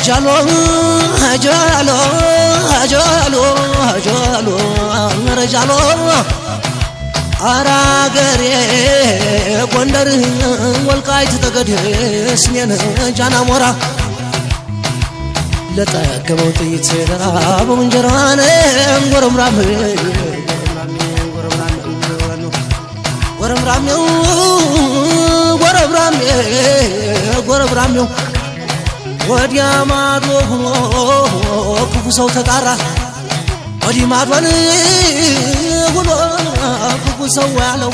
جالو جالو جالو جالو رجالو አራገሬ ጎንደር ወልቃይት ጠገዴ ስሜን ጃና ሞራ ለጠገበው ጥይት ለራበው እንጀራን ጎረምራም ጎረምራም ወዲያ ማዶ ሆኖ ክፉ ሰው ተጣራ ወዲህ ማዶን ሆኖ ክፉ ሰው ያለው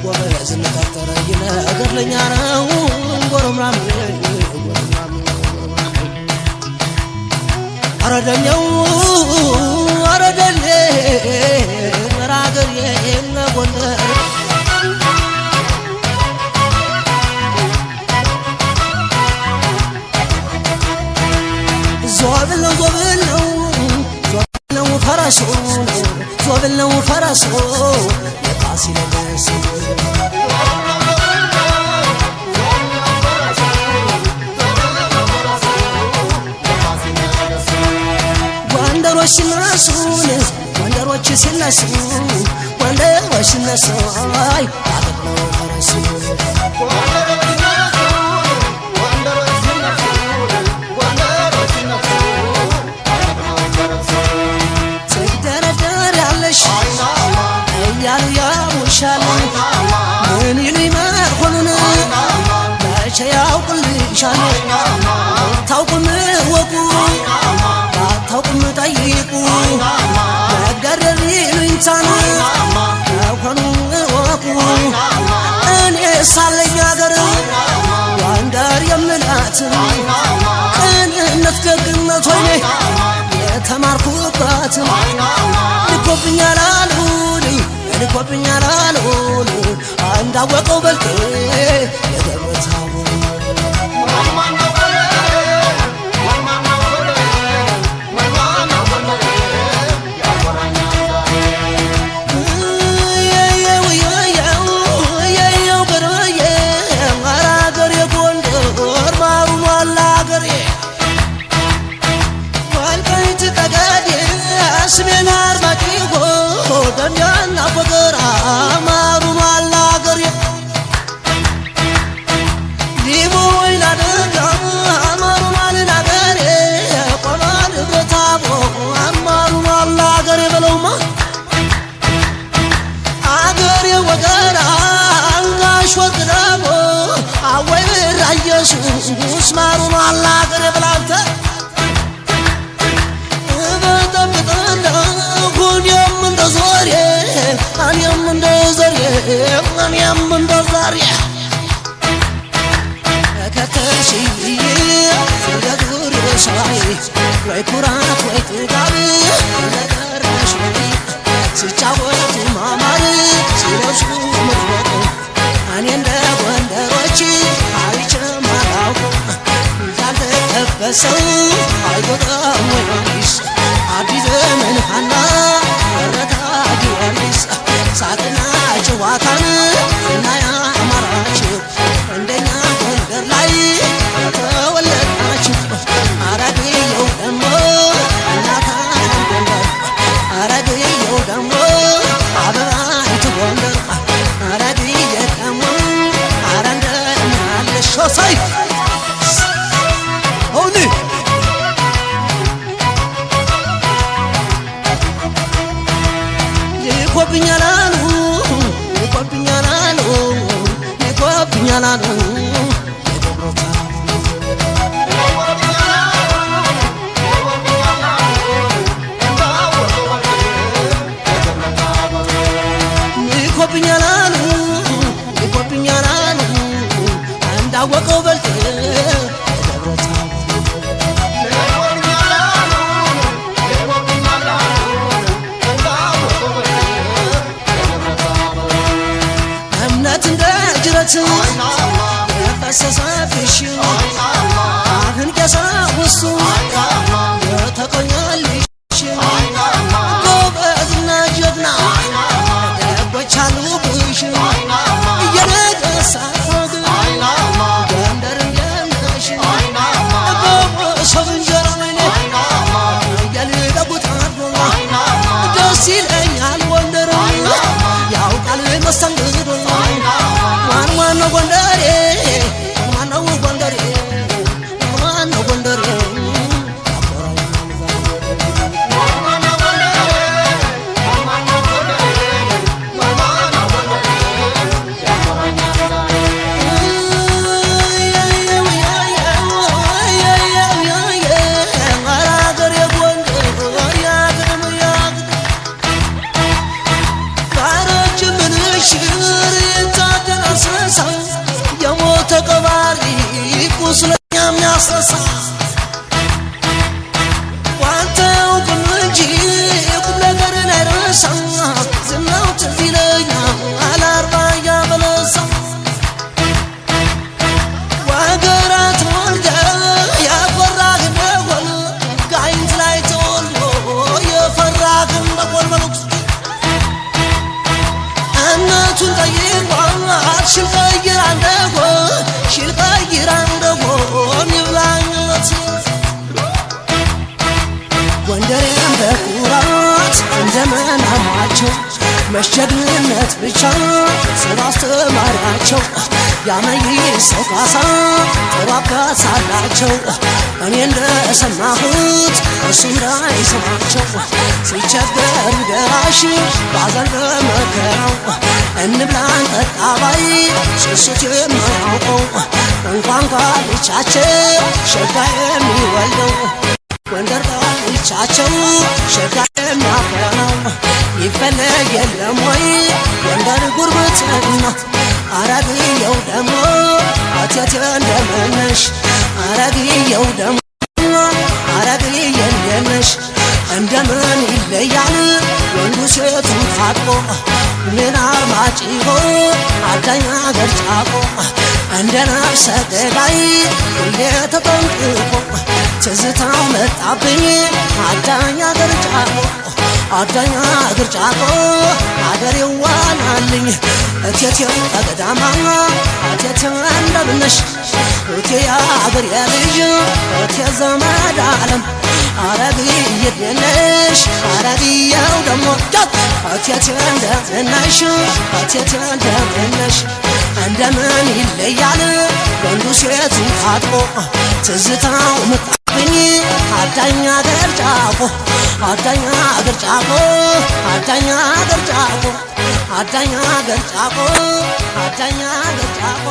ወበዝ ነጠረ ይነገርልኛ ነው ጎረምራም አረደኛው አረደለ መራገር የነጎንደር ዞብለው ፈረሱ ዞብለው ፈረሱ የፋሲለደስ ጎንደሮች ሲነሱን ጎንደሮች ሲነሱ ጎንደሮች ሲነሱ አይ አጥለው ፈረሱ ያሉ ያሙሻል ምን ይመርኩን መቼ ያውቁልሻል ታውቁም ወቁ ታውቁም ጠይቁ መገረር ይሉኝታን ታውቁም ወቁ እኔ ሳለኝ አገር ጎንደር የምላት ቅንነት ደግነት ሆነ የተማርኩባት ልኮብኛል አሉኝ ልኮብኛል አሉኝ እንዳወቀው በልቴ የደረታው ስሜን አርማጭሆ ደንዳና ወገራ ማሩን አላገር ሊሞይ ላደጋ ማሩን አላገር ቆማን በታቦ ማሩን አላገር በለውማ አገር ወገራ አንጋሽ ወግዳቦ አወይ ኢየሱስ ማሩን አላገር በላንተ أنا من ضارية كترشي يدور شوي ويكورات ويتداري لدرشي سيجاوت ماماري سيروشو مرفوق أنا ندوندروشي عايش مالاو زالت تفسو عايقودا ويش عبي زمن حنا رتاجي أليس ساكنا جواتان نايا أماراتشو عندنا غندر لاي تولدناچو አረግዬ ደሞ እናታን ጎንደር አረግዬ ደሞ አበባይቱ ጎንደር አረግዬ ደሞ አረንደናለሽ ሶሳይ ሆኒ ይኮብኛላሉ ይኮብኛላሉ ይኮብኛላሉ እንዳወቀው በልቴ እምነት እንደ ጅረት ጎንደሬም በኩራት እንደመናማቸው መሸግነት ብቻ ስላስተማራቸው ያመይሰው ካሳ ጥሩ አባት አላቸው እኔ እንደሰማሁት እሱ እንዳይሰማቸው ሲቸገር ደራሽ ባዘን በመከራው እንብላ እንጠጣ ባይ ስሱት የማያውቀው እንኳን ካልቻቸው ሸጋ የሚወልደው ጎንደር ካልቻቸው ሸጋ የሚያፈራው ይፈለግ የለም ወይ ጎንደር ጉርብትና አረግየው ደሞ አቴቴ እንደምነሽ አረግየው ደሞ አረግየ እንደምነሽ እንደምን ይለያል ወንዱ ሴቱን ታጥቆ ምን አርማጭሆ አዳኛ ገርጫቆ እንደ ነፍሰ ገዳይ ሁሌ ተጠንቅቆ ትዝታው መጣብኝ አዳኛ ገርጫቆ አዳኛ ገርጫቆ አገሬው ዋናልኝ እቴቴው ተገዳማ እቴቴው እንደምነሽ እቴ አገር የልጅ እቴ ዘመድ ዓለም አረግዬ ነሽ አረግየው ደሞ እቴቴ እንደምነሽ እቴቴ እንደምነሽ እንደምን ይለያል ወንዱ ሴቱን ታጥቆ ትዝታው መጣብኝ አዳኛ ገርጫቆ አዳኛ ገርጫቆ አዳኛ ገርጫቆ አዳኛ ገርጫቆ አዳኛ ገርጫቆ